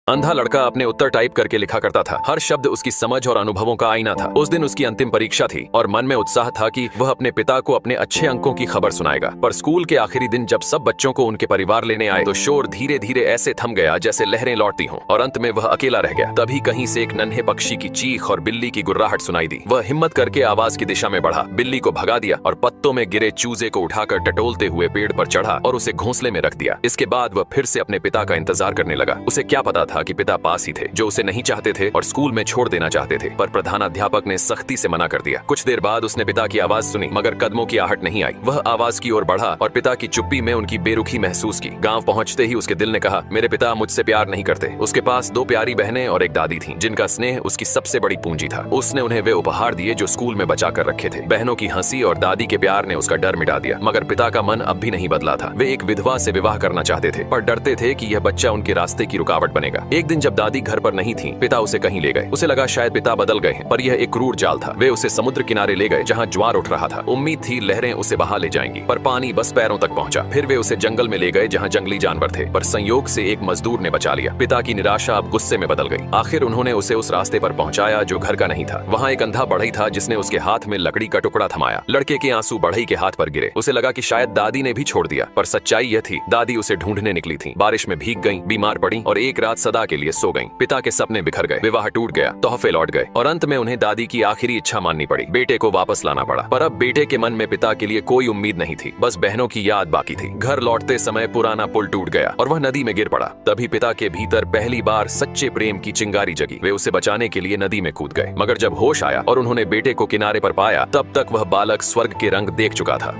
अंधा लड़का अपने उत्तर टाइप करके लिखा करता था। हर शब्द उसकी समझ और अनुभवों का आईना था। उस दिन उसकी अंतिम परीक्षा थी और मन में उत्साह था कि वह अपने पिता को अपने अच्छे अंकों की खबर सुनाएगा। पर स्कूल के आखिरी दिन जब सब बच्चों को उनके परिवार लेने आए तो शोर धीरे धीरे ऐसे थम गया जैसे लहरें लौटती हों और अंत में वह अकेला रह गया। तभी कहीं से एक नन्हे पक्षी की चीख और बिल्ली की गुर्राहट सुनाई दी। वह हिम्मत करके आवाज की दिशा में बढ़ा, बिल्ली को भगा दिया और पत्तों में गिरे चूजे को उठाकर टटोलते हुए पेड़ पर चढ़ा और उसे घोंसले में रख दिया। इसके बाद वह फिर से अपने पिता का इंतजार करने लगा। उसे क्या पता था कि पिता पास ही थे, जो उसे नहीं चाहते थे और स्कूल में छोड़ देना चाहते थे, पर प्रधानाध्यापक ने सख्ती से मना कर दिया। कुछ देर बाद उसने पिता की आवाज सुनी मगर कदमों की आहट नहीं आई। वह आवाज की ओर बढ़ा और पिता की चुप्पी में उनकी बेरुखी महसूस की। गांव पहुंचते ही उसके दिल ने कहा, मेरे पिता मुझसे प्यार नहीं करते। उसके पास 2 प्यारी बहनें और एक दादी थी, जिनका स्नेह उसकी सबसे बड़ी पूंजी था। उसने उन्हें वे उपहार दिए जो स्कूल में बचा कर रखे थे। बहनों की हंसी और दादी के प्यार ने उसका डर मिटा दिया, मगर पिता का मन अब भी नहीं बदला था। वे एक विधवा से विवाह करना चाहते थे, पर डरते थे कि यह बच्चा उनके रास्ते की रुकावट बनेगा। एक दिन जब दादी घर पर नहीं थी, पिता उसे कहीं ले गए। उसे लगा शायद पिता बदल गए हैं, पर यह एक क्रूर जाल था। वे उसे समुद्र किनारे ले गए जहां ज्वार उठ रहा था। उम्मीद थी लहरें उसे बहा ले जाएंगी, पर पानी बस पैरों तक पहुंचा। फिर वे उसे जंगल में ले गए जहां जंगली जानवर थे, पर संयोग से एक मजदूर ने बचा लिया। पिता की निराशा अब गुस्से में बदल गई। आखिर उन्होंने उसे उस रास्ते पर पहुंचाया जो घर का नहीं था। वहां एक अंधा बढ़ई था जिसने उसके हाथ में लकड़ी का टुकड़ा थमाया। लड़के के आंसू बढ़ई के हाथ पर गिरे। उसे लगा कि शायद दादी ने भी छोड़ दिया, पर सच्चाई यह थी, दादी उसे ढूंढने निकली थी। बारिश में भीग गईं, बीमार पड़ी और एक रात सदा के लिए सो गईं। पिता के सपने बिखर गए, विवाह टूट गया, तोहफे लौट गए और अंत में उन्हें दादी की आखिरी इच्छा माननी पड़ी, बेटे को वापस लाना पड़ा। पर अब बेटे के मन में पिता के लिए कोई उम्मीद नहीं थी, बस बहनों की याद बाकी थी। घर लौटते समय पुराना पुल टूट गया और वह नदी में गिर पड़ा। तभी पिता के भीतर पहली बार सच्चे प्रेम की चिंगारी जगी। वे उसे बचाने के लिए नदी में कूद गए, मगर जब होश आया और उन्होंने बेटे को किनारे पर पाया, तब तक वह बालक स्वर्ग के रंग देख चुका था।